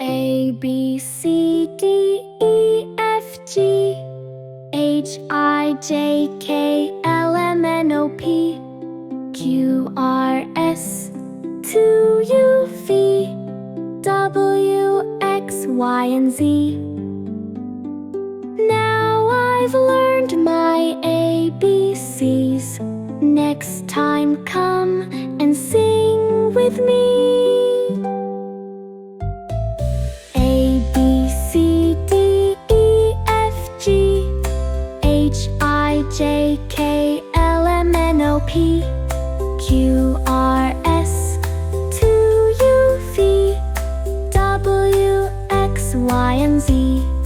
A, B, C, D, E, F, G, H, I, J, K, L, M, N, O, P, Q, R, S, T, U, V, W, X, Y, and Z. Now I've learned my ABCs. Next time come and sing with me. A, B, C, D, E, F, G, H, I, J, K, L, M, N, O, P, Q, R, S, T, U, V, W, X, Y, and Z.